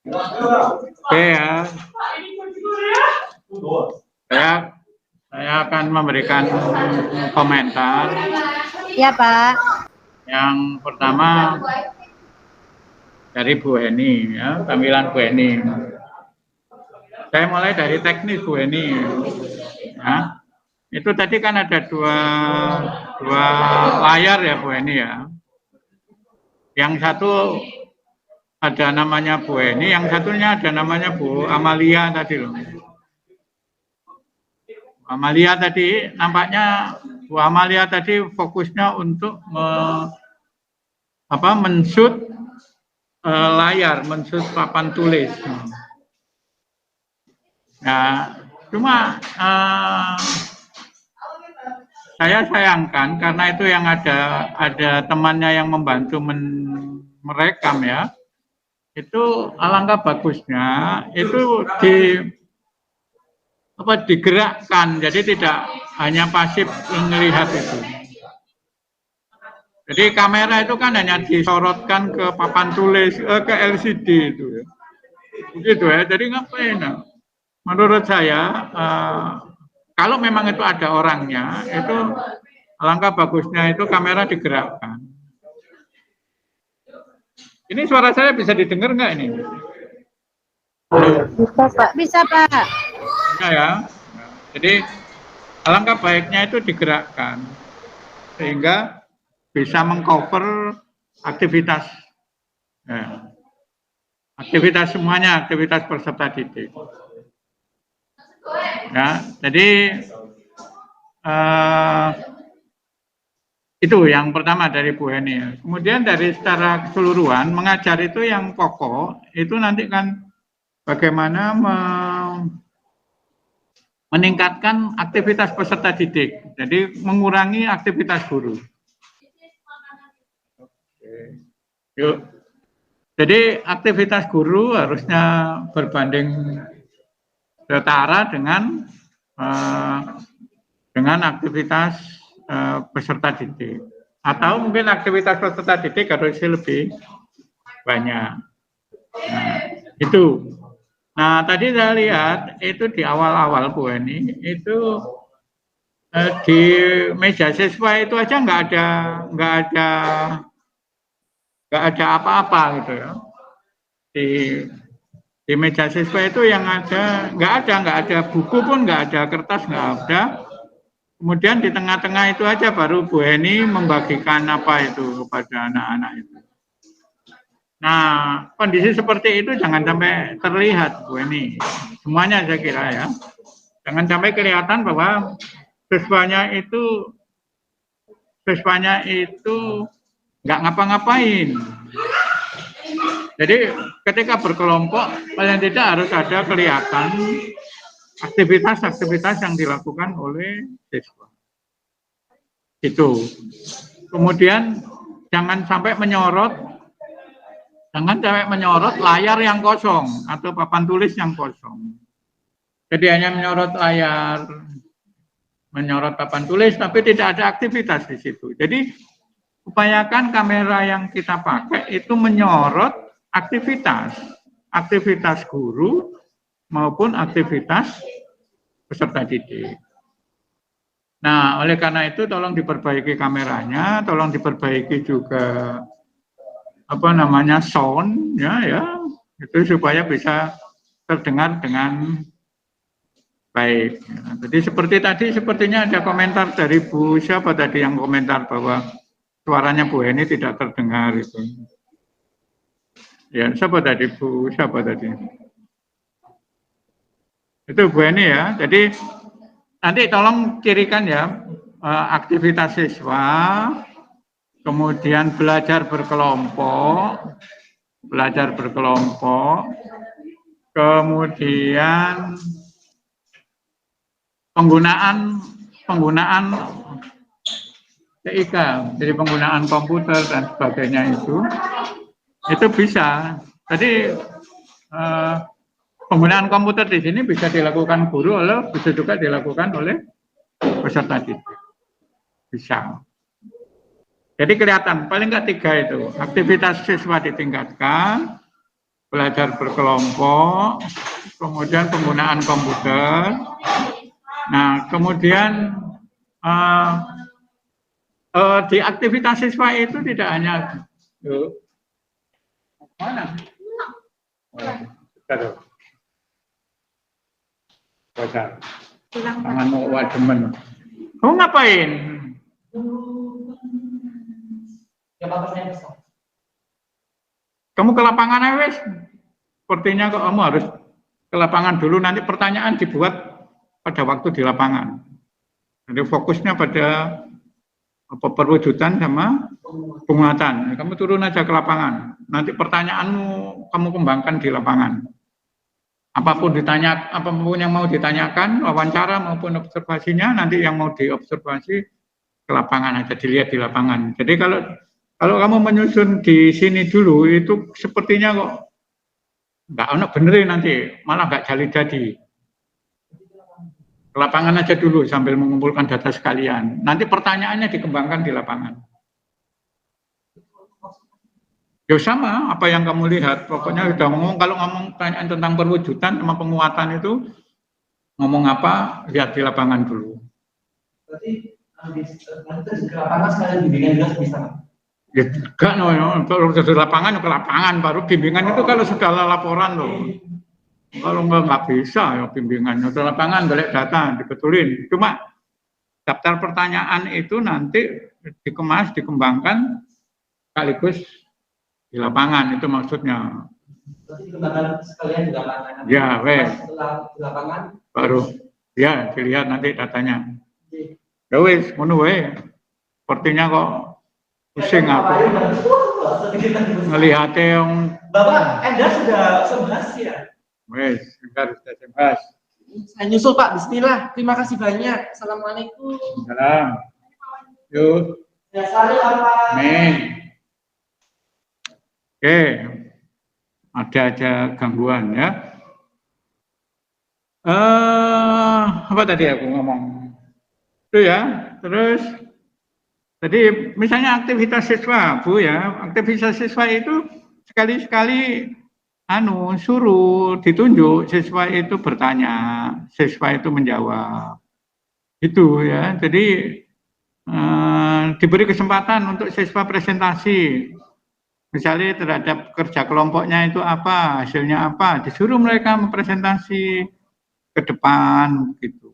Oke ya. Saya akan memberikan komentar. Ya, Pak. Yang pertama dari Bu Heni, ya, tampilan Bu Heni. Saya mulai dari teknis Bu Heni. Ya. Itu tadi kan ada dua layar ya Bu Heni ya. Yang satu ada namanya Bu Heni, yang satunya ada namanya Bu Amalia tadi loh. Amalia tadi nampaknya Bu Amalia tadi fokusnya untuk men-shoot layar, men-shoot papan tulis. Nah, cuma saya sayangkan karena itu yang ada temannya yang membantu merekam ya. Itu alangkah bagusnya itu digerakkan, jadi tidak hanya pasif melihat itu. Jadi kamera itu kan hanya disorotkan ke papan tulis, ke LCD itu ya. Begitu ya, jadi ngapain? Menurut saya, kalau memang itu ada orangnya, itu alangkah bagusnya itu kamera digerakkan. Ini suara saya bisa didengar nggak ini? Bisa, Pak. Bisa, Pak. Bisa ya. Jadi alangkah baiknya itu digerakkan sehingga bisa mengcover aktivitas, aktivitas semuanya, aktivitas peserta didik. Ya, jadi itu yang pertama dari Bu Heni. Kemudian dari secara keseluruhan mengajar itu yang pokok itu nanti kan bagaimana meningkatkan aktivitas peserta didik. Jadi mengurangi aktivitas guru. Yuk. Jadi aktivitas guru harusnya berbanding setara dengan aktivitas peserta didik. Atau mungkin aktivitas peserta didik harus lebih banyak. Nah, itu. Nah, tadi saya lihat itu di awal-awal Bu Heni itu di meja siswa itu aja nggak ada apa-apa gitu ya. Di meja siswa itu yang ada nggak ada buku pun nggak ada, kertas nggak ada. Kemudian di tengah-tengah itu aja baru Bu Heni membagikan apa itu kepada anak-anak itu. Nah, kondisi seperti itu jangan sampai terlihat Bu Heni. Semuanya saya kira ya. Jangan sampai kelihatan bahwa siswanya itu nggak ngapa-ngapain. Jadi ketika berkelompok paling tidak harus ada kelihatan aktivitas-aktivitas yang dilakukan oleh siswa. Itu. Kemudian jangan sampai menyorot layar yang kosong atau papan tulis yang kosong. Jadi hanya menyorot papan tulis, tapi tidak ada aktivitas di situ. Jadi upayakan kamera yang kita pakai itu menyorot aktivitas guru maupun aktivitas peserta didik. Nah, oleh karena itu tolong diperbaiki kameranya, tolong diperbaiki juga sound ya itu supaya bisa terdengar dengan baik. Jadi seperti tadi sepertinya ada komentar dari Bu siapa tadi yang komentar bahwa suaranya Bu Heni tidak terdengar itu. Ya, siapa tadi Bu siapa tadi? Itu Bu Heni ya. Jadi nanti tolong cirikan ya aktivitas siswa, kemudian belajar berkelompok, kemudian penggunaan TIK, jadi penggunaan komputer dan sebagainya itu bisa. Jadi penggunaan komputer di sini bisa dilakukan guru, bisa juga dilakukan oleh peserta didik. Bisa. Jadi kelihatan paling nggak 3 itu aktivitas siswa ditingkatkan, belajar berkelompok, kemudian penggunaan komputer. Nah, kemudian di aktivitas siswa itu tidak hanya mana? Tangan mau wademen. Kamu ngapain? Kamu ke lapangan aja, wes. Sepertinya kok kamu harus ke lapangan dulu. Nanti pertanyaan dibuat pada waktu di lapangan. Jadi fokusnya pada perwujudan sama penguatan. Kamu turun aja ke lapangan. Nanti pertanyaanmu kamu kembangkan di lapangan. Apapun yang mau ditanyakan, wawancara maupun observasinya, nanti yang mau diobservasi ke lapangan aja, dilihat di lapangan. Jadi kalau kamu menyusun di sini dulu, itu sepertinya kok nggak enak benerin nanti, malah nggak jadi. Ke lapangan aja dulu sambil mengumpulkan data sekalian. Nanti pertanyaannya dikembangkan di lapangan. Ya sama, apa yang kamu lihat. Pokoknya sudah ngomong, kalau ngomong pertanyaan tentang perwujudan sama penguatan itu, ngomong apa, lihat di lapangan dulu. Berarti di lapangan sekalian bimbingan juga bisa? Ya enggak, kalau di lapangan, ke lapangan. Baru bimbingan itu kalau sudah laporan loh. Kalau nggak bisa ya bimbingannya. Di lapangan balik data, dibetulin. Cuma daftar pertanyaan itu nanti dikemas, dikembangkan, sekaligus di lapangan, itu maksudnya. Berarti dikembangkan sekalian di lapangan. Ya, wes. Setelah di lapangan Baru ya dilihat nanti datanya. Ya wes, ngono wae. Sepertinya kok pusing aku. Ngelihatnya yang Bapak, Anda sudah sebahas ya? wes, sudah sebahas. Saya nyusul Pak, bismillah. Terima kasih banyak. Assalamualaikum. Salam. Yuk. Ya, salam Pak. Amin. Oke, ada aja gangguan ya. Apa tadi aku ngomong? Itu ya, terus tadi misalnya aktivitas siswa, Bu ya, aktivitas siswa itu sekali-sekali suruh ditunjuk siswa itu bertanya, siswa itu menjawab. Itu ya, jadi diberi kesempatan untuk siswa presentasi. Misalnya terhadap kerja kelompoknya itu apa, hasilnya apa, disuruh mereka mempresentasi ke depan gitu.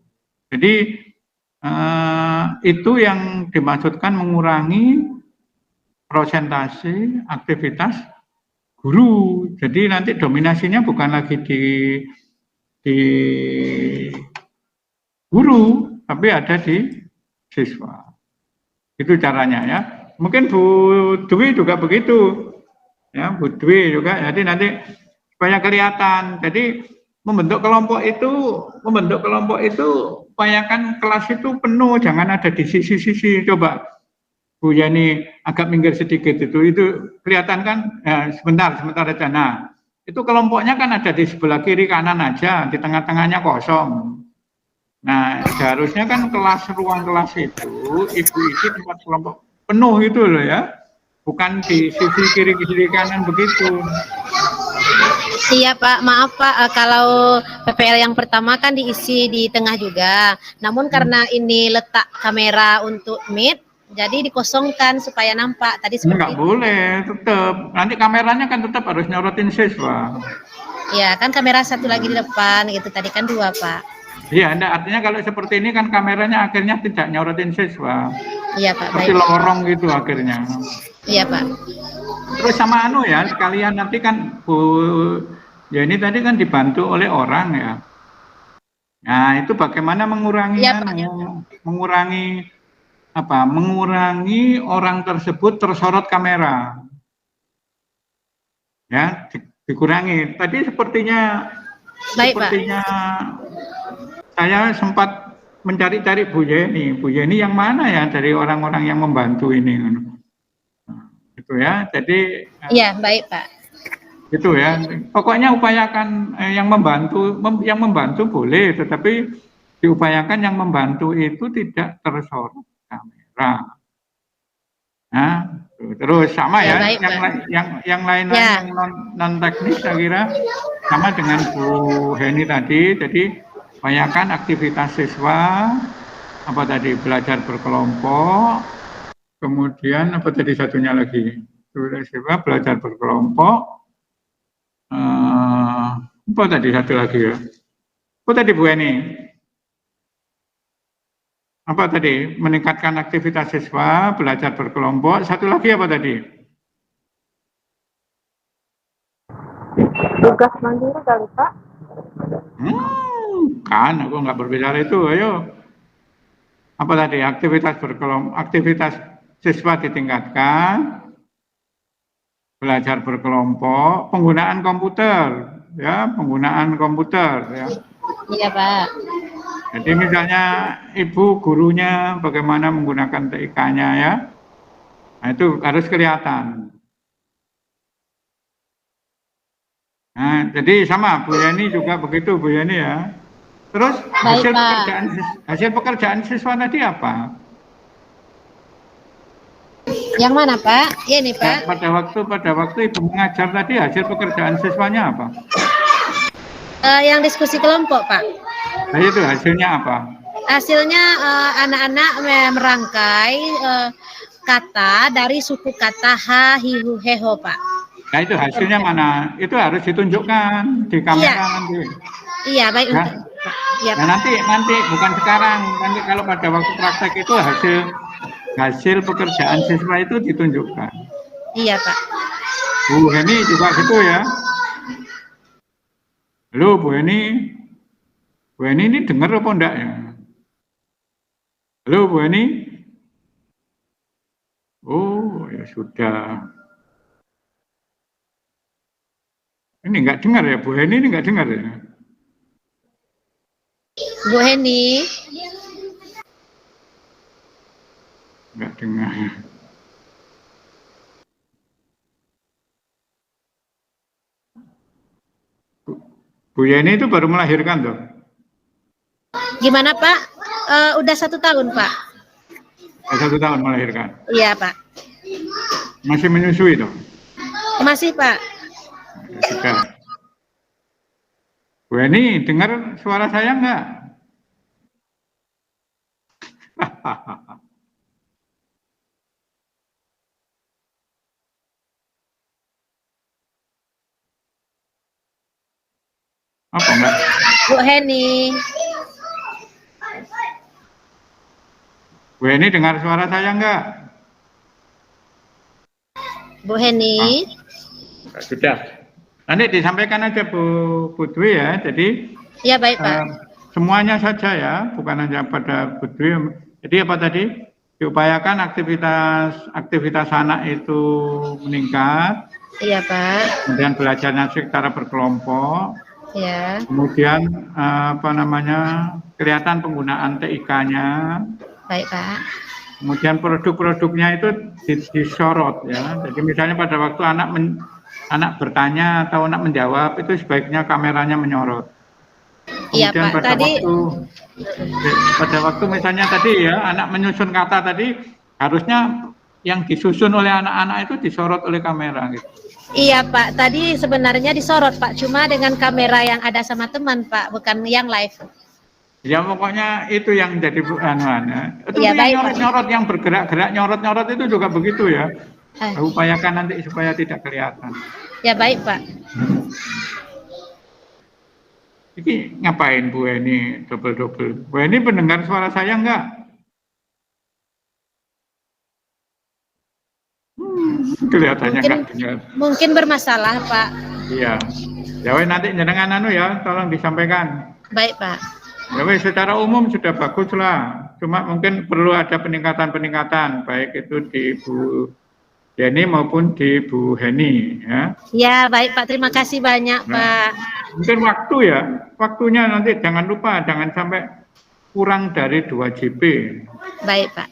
Jadi itu yang dimaksudkan mengurangi prosentase aktivitas guru. Jadi nanti dominasinya bukan lagi di guru, tapi ada di siswa. Itu caranya ya. Mungkin Bu Dwi juga begitu. Ya, Bu Dwi juga. Jadi nanti supaya kelihatan. Jadi membentuk kelompok itu upayakan kelas itu penuh, jangan ada di sisi-sisi. Coba Bu Yani agak minggir sedikit itu kelihatan kan? Ya, sebentar aja. Nah, itu kelompoknya kan ada di sebelah kiri kanan aja, di tengah-tengahnya kosong. Nah, seharusnya kan ruang kelas itu ibu isi tempat kelompok penuh itu loh ya, bukan di sisi kiri kanan begitu. Iya Pak, maaf Pak, kalau PPL yang pertama kan diisi di tengah juga. Namun karena ini letak kamera untuk meet, jadi dikosongkan supaya nampak. Tadi seperti Enggak boleh, tetap. Nanti kameranya kan tetap harus nyorotin siswa. ya kan kamera satu lagi di depan gitu. Tadi kan 2 Pak. Iya, artinya kalau seperti ini kan kameranya akhirnya tidak nyorotin siswa. Iya Pak, seperti baik. lorong gitu akhirnya. Iya Pak. Terus sama ya, sekalian nanti kan Bu ya ini tadi kan dibantu oleh orang ya. Nah, itu bagaimana mengurangi Iya, Pak. mengurangi orang tersebut tersorot kamera. Ya, dikurangi. Tadi sepertinya Baik, Pak. Saya sempat mencari-cari Bu Yeni. Bu Yeni yang mana ya dari orang-orang yang membantu ini? Gitu ya. Jadi iya, baik, Pak. Itu ya. Pokoknya upayakan yang membantu boleh, tetapi diupayakan yang membantu itu tidak tersorot kamera. Nah, Terus sama Ya, ya, baik, yang Pak. yang lain-lain Ya. yang non teknis saya kira sama dengan Bu Heni tadi. Jadi banyakkan aktivitas siswa, apa tadi belajar berkelompok, kemudian apa tadi satunya lagi siswa belajar berkelompok, apa tadi satu lagi ya? Apa tadi Bu Heni? Apa tadi? Meningkatkan aktivitas siswa, belajar berkelompok. Satu lagi apa tadi? Tugas mandiri kali Pak. Kan aku nggak berbicara itu. Ayo. Apa tadi? Aktivitas berkelompok, aktivitas siswa ditingkatkan, belajar berkelompok, penggunaan komputer, ya, penggunaan komputer, ya. Iya Pak. Jadi misalnya ibu gurunya bagaimana menggunakan TIK-nya ya, nah itu harus kelihatan. Nah, jadi sama Bu Yani juga begitu Bu Yani ya. Terus Baik, hasil pekerjaan siswa tadi apa? Yang mana Pak? Ya nih Pak. Pada waktu ibu mengajar tadi hasil pekerjaan siswanya apa? Yang diskusi kelompok Pak. Nah itu hasilnya apa? Hasilnya anak-anak merangkai kata dari suku kata ha, hi, hu, he, ho Pak. Nah itu hasilnya mana? Itu harus ditunjukkan di kamera nanti. Iya baik. Ya. Iya, Nah nanti bukan sekarang. Nanti kalau pada waktu praktek itu hasil pekerjaan siswa itu ditunjukkan. Iya Pak. Bu Heni juga gitu ya. Halo Bu Heni. Bu Heni ini dengar apa enggak ya? Halo Bu Heni. Oh ya sudah. Ini enggak dengar ya Bu Heni ini enggak dengar ya? Bu Heni. Enggak dengar. Bu Yeni itu baru melahirkan tuh. Gimana Pak? Udah 1 tahun Pak. 1 tahun melahirkan. Iya Pak. Masih menyusui tuh. Masih Pak. Ya, sudah. Bu Yeni dengar suara saya enggak? Apa enggak? Bu Heni. Bu Heni dengar suara saya enggak? Bu Heni. Sudah. Nanti disampaikan aja Bu Dwi ya. Jadi Ya baik Pak. Semuanya saja ya, bukan hanya pada Bu Dwi. Jadi apa tadi? Diupayakan aktivitas anak itu meningkat. Iya Pak. Kemudian belajarnya secara berkelompok. Ya. Kemudian kelihatan penggunaan TIK-nya. Baik Pak. Kemudian produk-produknya itu disorot ya. Jadi misalnya pada waktu anak bertanya atau anak menjawab itu sebaiknya kameranya menyorot. Iya Kemudian Pak. pada waktu misalnya tadi ya anak menyusun kata tadi harusnya yang disusun oleh anak-anak itu disorot oleh kamera gitu. Iya Pak, tadi sebenarnya disorot Pak, cuma dengan kamera yang ada sama teman Pak, bukan yang live. Ya pokoknya itu yang jadi itu Ya, baik, yang nyorot yang bergerak-gerak nyorot itu juga begitu ya. Upayakan nanti supaya tidak kelihatan. Ya baik Pak. Ini ngapain Bu Eni double-double? Bu Eni pendengar suara saya enggak? Kelihatannya enggak dengar. Mungkin bermasalah Pak. Iya. Ya wes nanti jenengan ya, tolong disampaikan. Baik Pak. Ya wes secara umum sudah bagus lah. Cuma mungkin perlu ada peningkatan baik itu di Bu Yeni maupun di Bu Heni ya. Ya baik Pak, terima kasih banyak Pak. Mungkin waktunya nanti jangan lupa jangan sampai kurang dari 2 GB. Baik Pak.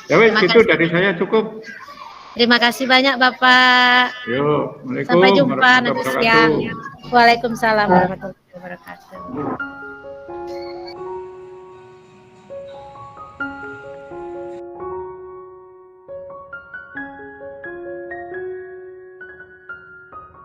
Ya wes gitu dari saya cukup. Terima kasih banyak Bapak. Yuk, Assalamualaikum Sampai jumpa nanti warahmatullahi siang. wabarakatuh. Waalaikumsalam warahmatullahi wabarakatuh.